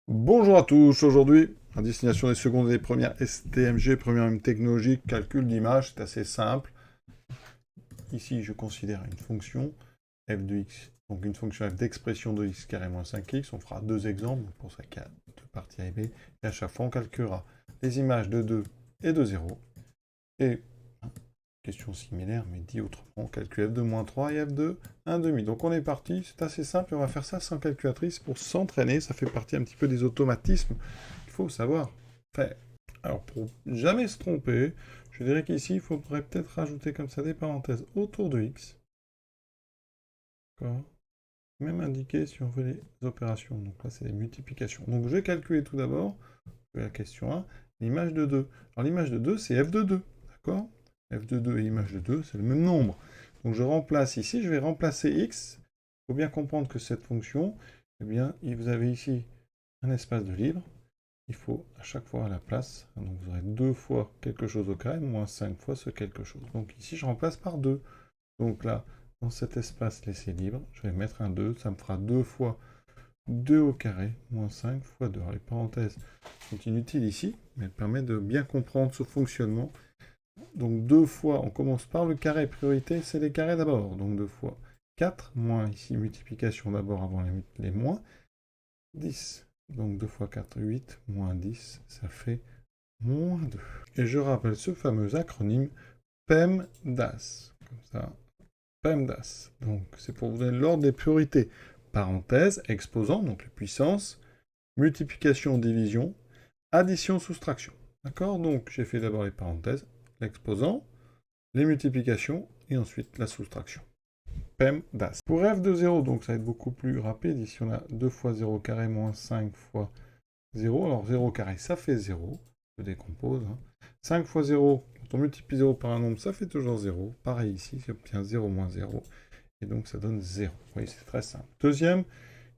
Bonjour à tous, aujourd'hui, à destination des secondes et des premières STMG, première même technologie, calcul d'image, c'est assez simple. Ici, je considère une fonction f de x, donc une fonction f d'expression de x carré moins 5x, on fera deux exemples, pour ça qu'il y a deux parties A et B, et à chaque fois on calculera les images de 2 et de 0, et question similaire, mais dit autrement, on calcule f de moins 3 et f de 1,5. Donc on est parti, c'est assez simple, et on va faire ça sans calculatrice pour s'entraîner, ça fait partie un petit peu des automatismes qu'il faut savoir faire. Alors pour jamais se tromper, je dirais qu'ici, il faudrait peut-être rajouter comme ça des parenthèses autour de x. D'accord. Même indiquer si on veut les opérations. Donc là, c'est les multiplications. Donc je vais calculer tout d'abord, la question 1, l'image de 2. Alors l'image de 2, c'est f de 2. D'accord. F de 2 et image de 2, c'est le même nombre. Donc je remplace ici, je vais remplacer x. Il faut bien comprendre que cette fonction, eh bien, vous avez ici un espace de libre. Il faut à chaque fois à la place, donc vous aurez 2 fois quelque chose au carré, moins 5 fois ce quelque chose. Donc ici, je remplace par 2. Donc là, dans cet espace laissé libre, je vais mettre un 2, ça me fera 2 fois 2 au carré, moins 5 fois 2. Alors les parenthèses sont inutiles ici, mais elles permettent de bien comprendre ce fonctionnement. Donc 2 fois, on commence par le carré, priorité, c'est les carrés d'abord. Donc 2 fois 4, moins ici multiplication d'abord avant les moins, 10. Donc 2 fois 4, 8, moins 10, ça fait moins 2. Et je rappelle ce fameux acronyme PEMDAS. Comme ça, PEMDAS. Donc c'est pour vous donner l'ordre des priorités. Parenthèse, exposant, donc les puissances, multiplication, division, addition, soustraction. D'accord. Donc j'ai fait d'abord les parenthèses, l'exposant, les multiplications, et ensuite la soustraction. PEMDAS. Pour f de 0, donc ça va être beaucoup plus rapide. Ici on a 2 fois 0 carré moins 5 fois 0. Alors 0 carré, ça fait 0. Je décompose. 5 fois 0, quand on multiplie 0 par un nombre, ça fait toujours 0. Pareil ici, j'obtiens 0 moins 0. Et donc ça donne 0. Vous voyez, c'est très simple. Deuxième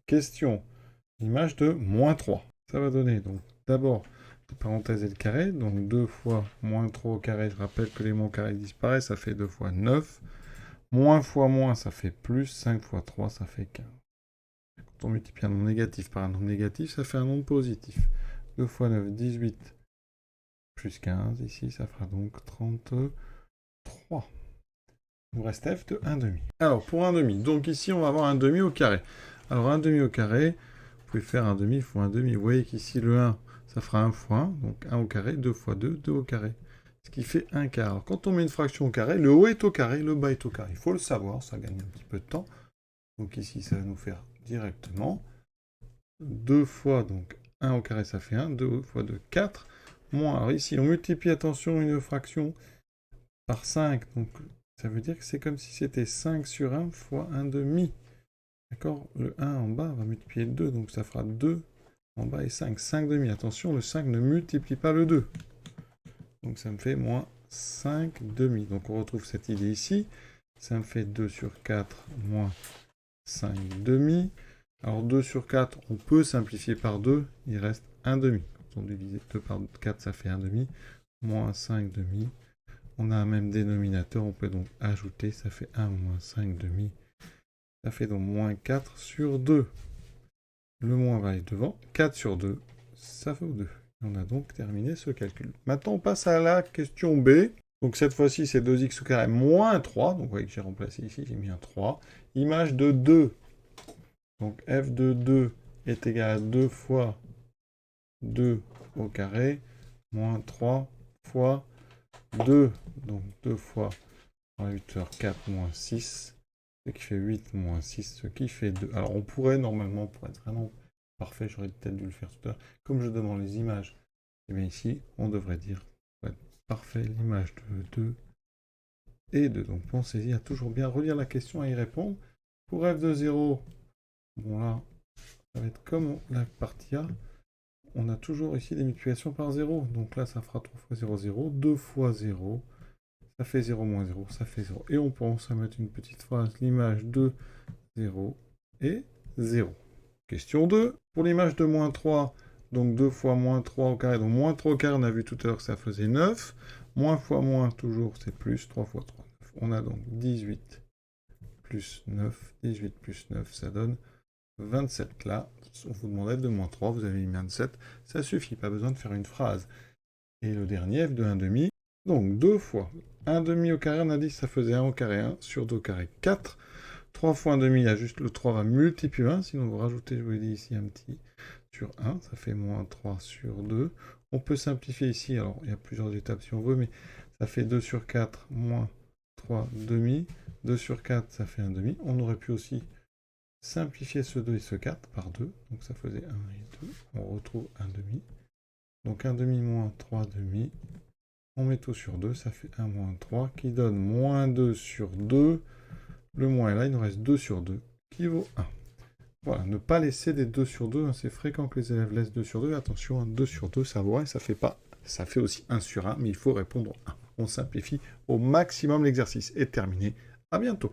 question. L'image de moins 3. Ça va donner, donc d'abord, la parenthèse et le carré. Donc 2 fois moins 3 au carré. Je rappelle que les mots carrés disparaissent. Ça fait 2 fois 9. Moins fois moins, ça fait plus. 5 fois 3, ça fait 15. Quand on multiplie un nombre négatif par un nombre négatif, ça fait un nombre positif. 2 fois 9, 18, plus 15. Ici, ça fera donc 33. Il nous reste f de 1,5. Alors, pour 1,5, donc ici, on va avoir 1,5 au carré. Alors, 1,5 au carré, vous pouvez faire 1,5 il faut 1,5. Vous voyez qu'ici, le 1, ça fera 1 fois 1, donc 1 au carré, 2 fois 2, 2 au carré. Ce qui fait 1 quart. Alors, quand on met une fraction au carré, le haut est au carré, le bas est au carré. Il faut le savoir, ça gagne un petit peu de temps. Donc ici, ça va nous faire directement 2 fois, donc 1 au carré, ça fait 1, 2 fois 2, 4, moins, alors ici, on multiplie, attention, une fraction par 5, donc ça veut dire que c'est comme si c'était 5 sur 1 fois 1 demi. D'accord. Le 1 en bas va multiplier le 2, donc ça fera 2 en bas et 5. 5 demi, attention, le 5 ne multiplie pas le 2. Donc ça me fait moins 5 demi. Donc on retrouve cette idée ici. Ça me fait 2 sur 4 moins 5 demi. Alors 2 sur 4, on peut simplifier par 2, il reste 1 demi. Quand on divise 2 par 4, ça fait 1 demi, moins 5 demi. On a un même dénominateur, on peut donc ajouter, ça fait 1 moins 5 demi. Ça fait donc moins 4 sur 2. Le moins va aller devant, 4 sur 2, ça vaut 2. On a donc terminé ce calcul. Maintenant, on passe à la question B. Donc cette fois-ci, c'est 2x au carré moins 3. Donc vous voyez que j'ai remplacé ici, j'ai mis un 3. Image de 2. Donc f de 2 est égal à 2 fois 2 au carré, moins 3 fois 2. Donc 2 fois 8 heures 4 moins 6, ce qui fait 8 moins 6, ce qui fait 2. Alors on pourrait normalement, pour être vraiment parfait, j'aurais peut-être dû le faire tout à l'heure, comme je demande les images, et bien ici, on devrait dire, pour être parfait, l'image de 2 et 2. Donc pensez-y à toujours bien relire la question et y répondre. Pour f de 0, bon là, ça va être comme la partie A. On a toujours ici des multiplications par 0. Donc là, ça fera 3 fois 0, 0. 2 fois 0, ça fait 0 moins 0, ça fait 0. Et on pense à mettre une petite phrase, l'image de 0 et 0. Question 2. Pour l'image de moins 3, donc 2 fois moins 3 au carré. Donc moins 3 au carré, on a vu tout à l'heure que ça faisait 9. Moins fois moins, toujours, c'est plus. 3 fois 3, 9. On a donc 18 plus 9. 18 plus 9, ça donne 27. Là, on vous demandait de moins 3, vous avez mis 27. Ça suffit, pas besoin de faire une phrase. Et le dernier, f de 1 demi. Donc, 2 fois 1 demi au carré, on a dit que ça faisait 1 au carré, 1 sur 2 au carré, 4. 3 fois 1 demi, il y a juste le 3 va multiplier 1, sinon vous rajoutez, je vous l'ai dit ici, un petit sur 1, ça fait moins 3 sur 2. On peut simplifier ici, alors il y a plusieurs étapes si on veut, mais ça fait 2 sur 4 moins 3 demi. 2 sur 4, ça fait 1 demi. On aurait pu aussi simplifier ce 2 et ce 4 par 2, donc ça faisait 1 et 2. On retrouve 1 demi. Donc 1 demi moins 3 demi. On met tout sur 2, ça fait 1 moins 3, qui donne moins 2 sur 2. Le moins est là, il nous reste 2 sur 2, qui vaut 1. Voilà, ne pas laisser des 2 sur 2, hein, c'est fréquent que les élèves laissent 2 sur 2. Attention, 2 sur 2, ça vaut 1 et ça fait pas. Ça fait aussi 1 sur 1, mais il faut répondre 1. On simplifie au maximum l'exercice. Et terminé. À bientôt.